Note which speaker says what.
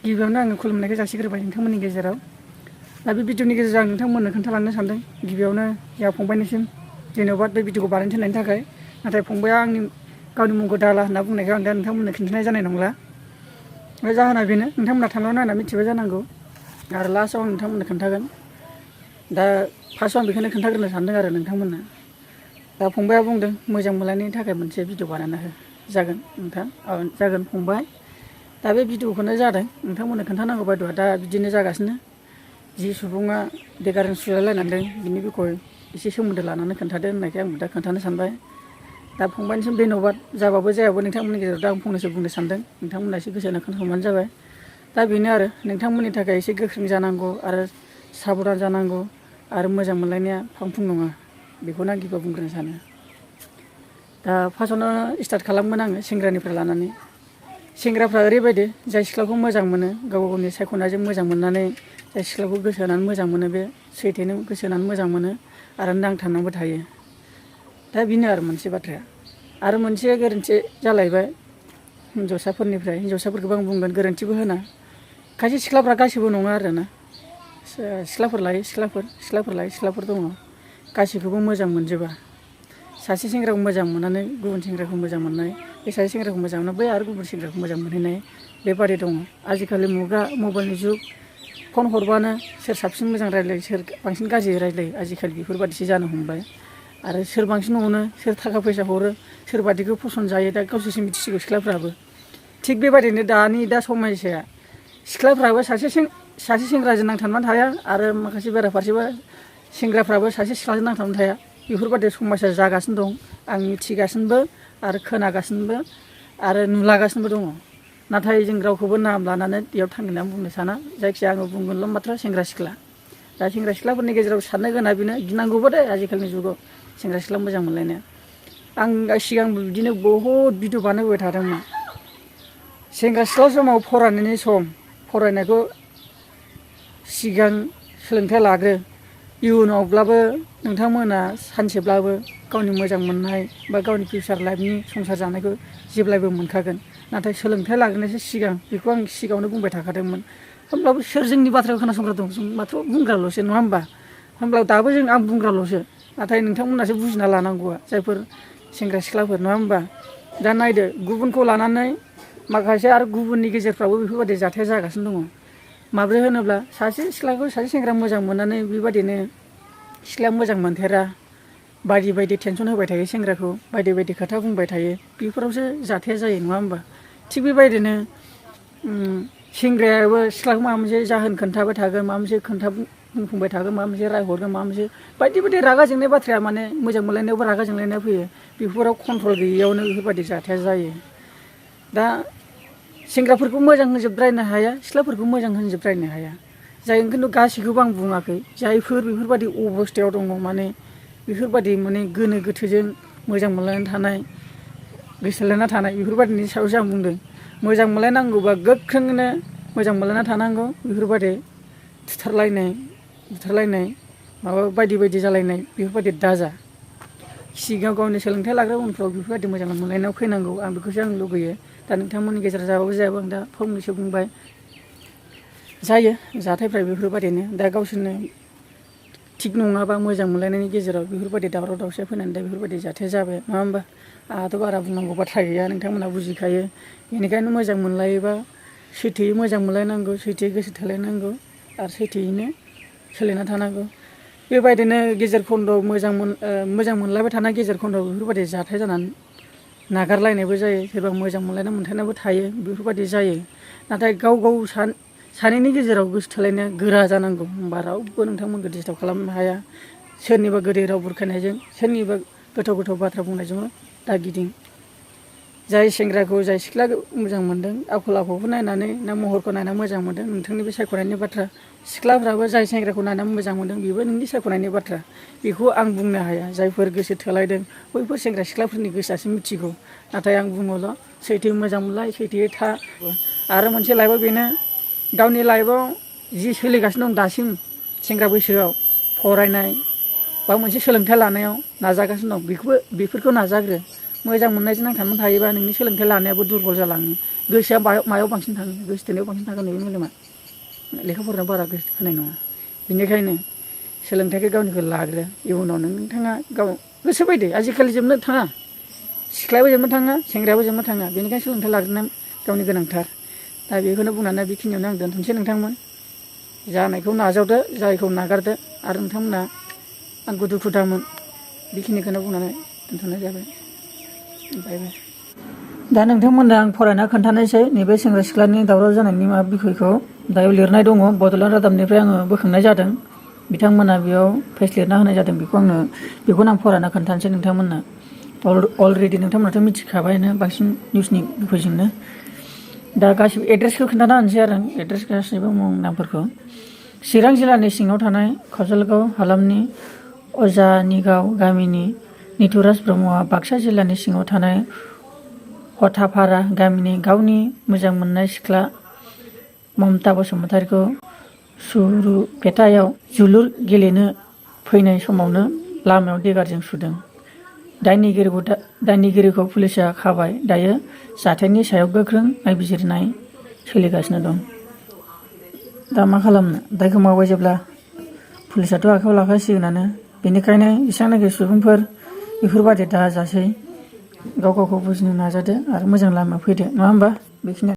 Speaker 1: गिबियावनो आङो खुलुमनायखौ जासिग्रोबाय नोंथांमोननि गेजेराव। दा बे भिडिअनि गेजेरजों आं नोंथांमोननो खोन्थालांनो सानदों। गिबियावनो जोंहा फंबायनिसिम जेन'बा बे भिडिअखौ बानायनो थिननायनि थाखाय। नाथाय फंबाया आंनि गावनि मुंखौ दाला होनना बुंनायखौ आं दा नोंथांमोननो खिन्थानाय जानाय नंला। बे जाहोना बेनो, नोंथांमोना थांनायाव नायना मिथिबाय जानांगौ आरो लास्टआव आं नोंथांमोननो खोन्थागोन। दा फार्स्टआव आं बेखौनो खोन्थाग्रोनो सानदों आरो नोंथांमोननो। दा फंबाया बुंदों मोजां मोनलायनायनि थाखाय मोनसे भिडिअ बानायना हो। जागोन नोंथां, जागोन फंबाय। दा बे भिडिअखौनो जादों नोंथांमोननो खोन्थानांगौ बायद'आ दा बिदिनो जागासिनो। जि सुबुङा देगारजों सुलायलायनानै दं बिनि बिखय एसे सोमोन्दो लानानै खोन्थादो होननायखाय आंबो दा खोन्थानो सानबाय। दा फंबायनिसिम धन्यबाद। जाबाबो जायाबो नोंथांमोननि गेजेराव दा आं फंनैसो बुंनो सानदों। नोंथांमोना एसे गोसो होना खोनासंबानो जाबाय। दा बेनो आरो नोंथांमोननि थाखाय एसे गोख्रों जानांगौ आरो साबधान जानांगौ आरो मोजां मोनलायनाया फांफुं नङा, बेखौनो आं गिबियाव बुंग्रोनो सानो। दा फार्स्टआवनो स्टार्ट खालामगोन आङो सेंग्रानिफ्राय लानानै। सेंग्राफ्रा ओरैबायदि जाय सिख्लाखौ मोजां मोनो, गाव गावनि सायख'नायजों मोजां मोननानै जाय सिख्लाखौ गोसो होनानै मोजां मोनो, बे सैथोनो गोसो होनानै मोजां मोनो आरो नांथाबनानैबो थायो। दा बेनो आरो मोनसे बाथ्राया। आरो मोनसे गोरोन्थि जालायबाय हिन्जावसाफोरनिफ्राय। हिन्जावसाफोरखौबो आं बुंगोन, गोरोन्थिबो होना। खायसे सिख्लाफ्रा गासैबो नङा आरोना, सिख्लाफोर लायै सिख्लाफोर लायै सिख्लाफोर दङ। गासैखौबो मोजां मोनजोबा। सासे सेंग्राखौ मोजां मोननानै गुबुन सेंग्राखौ मोजां मोननाय, बे सासे सेंग्राखौ मोजां मोननानै बै आरो गुबुन सेंग्राखौ मोजां मोनहैनाय, बेबादि दङ। आजिखालि मुगा मबाइलनि जुग, फन हरबानो सोर साबसिन मोजां रायज्लायो, सोर बांसिन गाज्रि रायज्लायो, आजिखालि बेफोरबादिसो जानो हमबाय। आरो सोर बांसिन अनो, सोर थाखा फैसा हरो, सोर बादिखौ फसन्द जायो, दा गावसोरसो मिथिसिगौ सिख्लाफ्राबो। थिग बेबायदिनो दा समयसाया सिख्लाफ्राबो सासे सेंग्राजों नांथाबनानै थाया आरो माखासे बेराफारसेबा सेंग्राफ्राबो सासे सिख्लाजों नांथाबनानै थाया। बेफोरबायदि समयसा जागासिनो दं। आं मिथिगासिनोबो आरो खोनागासिनोबो आरो नुलागासिनोबो दङ। नाथाय जों रावखौबो नाम लानानै बेयाव थांगोन आं बुंनो साना। जायखिजाया आङो बुंगोनल' माथ्र' सेंग्रा सिख्ला। दा सेंग्रा सिख्लाफोरनि गेजेराव साननो गोनां बेनो, गिनांगौबो दे आजिखालिनि जुगाव सेंग्रा सिख्ला मोजां मोनलायनाया। आं सिगांबो बिदिनो बहुद भिडिअ बानायबोबाय थादोंमोन। सेंग्रा सिख्ला समाव फरायनायनि सम, फरायनायखौ सिगां सोलोंथाइ लाग्रो। इयुनावब्लाबो नोंथांमोना सानसेब्लाबो गावनि मोजां मोननाय बा गावनि फिउचार लाइफनि संसार जानायखौ जेब्लायबो मोनखागोन। नाथाय सोलोंथाइ लाग्रोनायसो सिगां, बेखौ आं सिगाङावनो बुंबाय थाखादोंमोन। होमब्लाबो सोर जोंनि बाथ्राखौ खोनासंग्रा दं? जों माथ्र' बुंग्राल'सो नङा होमबा? होमब्ला दाबो आं बुंग्राल'सो। नाथाय नोंथांमोनासो बुजिना लानांगौआ, जायफोर सेंग्रा सिख्लाफोर नङा होमबा? दा नायदो, गुबुनखौ लानानै माखासे आरो गुबुननि गेजेरफ्रावबो बेफोरबायदि जाथाया जागासिनो दङ। माब्रै होनोब्ला सासे सिख्लाखौ सासे सेंग्रा मोजां मोननानै बेबायदिनो सिख्लाया मोजां मोनथेरा, बायदि बायदि टेनसन होबाय थायो सेंग्राखौ, बायदि बायदि खोथा बुंबाय थायो, बेफोरावसो जाथाया जायो नङा होमबा? थिग बेबायदिनो सेंग्रायाबो सिख्लाखौ माबा मोनसे जाहोन खोन्थाबाय थागोन, माबा मोनसे बुंफुंबाय थागोन, माबा मोनसे रायहरगोन, माबा मोनसे बायदि बायदि रागा जोंनाय बाथ्राया माने मोजां मोनलायनायावबो रागा जोंलायनाया फैयो। बेफोराव कन्ट्रल गैयियावनो बेफोरबायदि जाथाया जायो। दा सेंग्राफोरखौ मोजां होनजोबद्रायनो हाया, सिख्लाफोरखौ मोजां होनजोबद्रायनो हाया। जाय खिन्थु गासैखौबो आं बुङाखै। जायफोर बेफोरबायदि अबस्थायाव दङ, माने बेफोरबायदि माने गोनो गोथोजों मोजां मोनलायनानै थानाय, गोसोलायना थानाय, बेफोरबायदिनि सायावसो आं बुंदों। मोजां मोनलायनांगौबा गोख्रोङैनो मोजां मोनलायना थानांगौ। बेफोरबायदि बुथारलायनाय माबा बायदि बायदि जालायनाय बेफोरबायदि दाजा। सिगाङाव गावनि सोलोंथाइ लाग्रा उनफ्राव बेफोरबायदि मोजां मोनलायनायाव फैनांगौ, आं बेखौसो आं लुगैयो। दा नोंथांमोननि गेजेराव जाबाबो जायाबो आं दा फंनैसो बुंबाय। जायो जाथायफ्रा बेफोरबायदिनो, दा गावसोरनो थिग नङाबा मोजां मोनलायनायनि गेजेराव बेफोरबायदि दावराव दावसिया फैनानै दा बेफोरबायदि जाथाया जाबाय नङा होमबा? आंहाथ' बारा बुंनांगौ बाथ्रा गैया, नोंथांमोनहा बुजिखायो। बेनिखायनो मोजां मोनलायोबा सैथोयै मोजां मोनलायनांगौ, सैथोयै गोसो थोलायनांगौ आरो सैथोयैनो सोलिना थानांगौ। बेबायदिनो गेजेर खन्द'आव मोजां मोनलायबाय थानाय गेजेर खन्द'आव बेफोरबायदि जाथाय जानानै नागारलायनायबो जायो। सोरबा मोजां मोनलायनाय मोनथायनायबो थायो, बेफोरबायदि जायो। नाथाय गाव सानैनि गेजेराव गोसो थोलायनाया गोरा जानांगौ, होमबा रावबो नोंथांमोनखौ डिस्टार्ब खालामनो हाया। सोरनिबा गोदै राव बुरखायनायजों, सोरनिबा गोथौ गोथौ बाथ्रा बुंनायजोंल' दा गिदिं। जाय सेंग्राखौ जाय सिख्लाखौ मोजां मोन्दों, आखल आखुखौ नायनानै ना महरखौ नायनानै मोजां मोन्दों, नोंथांनि बे सायख'नायनि बाथ्रा। सिख्लाफ्राबो जाय सेंग्राखौ नायनानै मोजां मोन्दों, बेबो नोंनि सायख'नायनि बाथ्रा। बेखौ आं बुंनो हाया। जायफोर गोसो थोलायदों बैफोर सेंग्रा सिख्लाफोरनि गोसोआसो मिथिगौ। नाथाय आं बुङोल' सैथो मोजां मोनलाय, सैथोयै था। आरो मोनसे लाइफआव बेनो, गावनि लाइफआव जि सोलिगासिनो दं दासिम सेंग्रा बैसोआव, फरायनाय बा मोनसे सोलोंथाइ लानायाव नाजागासिनो दं, बेफोरखौ नाजाग्रो। मोजां मोननायजों नांथाबनानै थायोबा नोंनि सोलोंथाइ लानायाबो दुरबल जालाङो। गोसोआ मायाव बांसिन थाङो, गोसो थोनायाव बांसिन थागोन नैबे मेलेमा, लेखा फरायनायाव बारा गोसो होनाय नङा। बेनिखायनो सोलोंथाइखौ गावनिखौ लाग्रो। इयुनाव नोंथाङा गाव गोसो बायदि आजिखालि जोबनो थाङा, सिख्लायाबो जोबनो थाङा, सेंग्रायाबो जोबनो थाङा। बेनिखायनो सोलोंथाइ लाग्रोनाया गावनि गोनांथार। दा बेखौनो बुंनानै बेखिनियावनो आं दोनथ'नोसै नोंथांमोन। जानायखौ नाजावदो, जायखौ नागारदो। आरो नोंथांमोना आंखौ दुखु दामोन, बेखिनिखौनो बुंनानै दोनथ'नाय जाबाय। ओमफ्राय दा नोंथांमोननो आं फरायना खोन्थानायसै नैबे सेंग्रा सिख्लानि दावराव जानायनि बिखयखौ दायाव लिरनाय दङ। बड'लेण्ड रादाबनिफ्राय आङो बोखांनाय जादों। बिथांमोना बेयाव पेज लिरना होनाय जादों। बेखौनो आं फरायना खोन्थानोसै नोंथांमोननो। अलरेडि नोंथांमोनाथ' मिथिखाबायानो बांसिन निउसनि बिखयजोंनो। दा गासिबो एड्रेसखौ खोन्थाना होनोसै आरो एड्रेस गासैबो मुं नामफोरखौ। चिरां जिल्लानि सिङाव थानाय काजलगाव हालामनि अजानिगाव गामिनि निथुराज ब्रह्मआ बाक्सा जिल्लानि सिङाव थानाय हथाफारा गामिनि गावनि मोजां मोननाय सिख्ला ममता बसुमतारीखौ सुरुपेटायाव जोलुर गेलेनो फैनाय समावनो लामायाव देगारजों सुदों। दायनिगिरिखौ पुलिसा खाबाय। दायो जाथायनि सायाव गोख्रों नायबिजिरनाय सोलिगासिनो दं। दा मा खालामनो, दायखौ मावबाय जेब्ला पुलिसाथ' आखायाव लाखासिगोनानो। बेनिखायनो एसेबांनाखि सुबुंफोर बेफोरबादि दाजासै, गाव गावखौ बुजिनो नाजादो आरो मोजां लामायाव फैदो, नङा होमबा? बेखिनि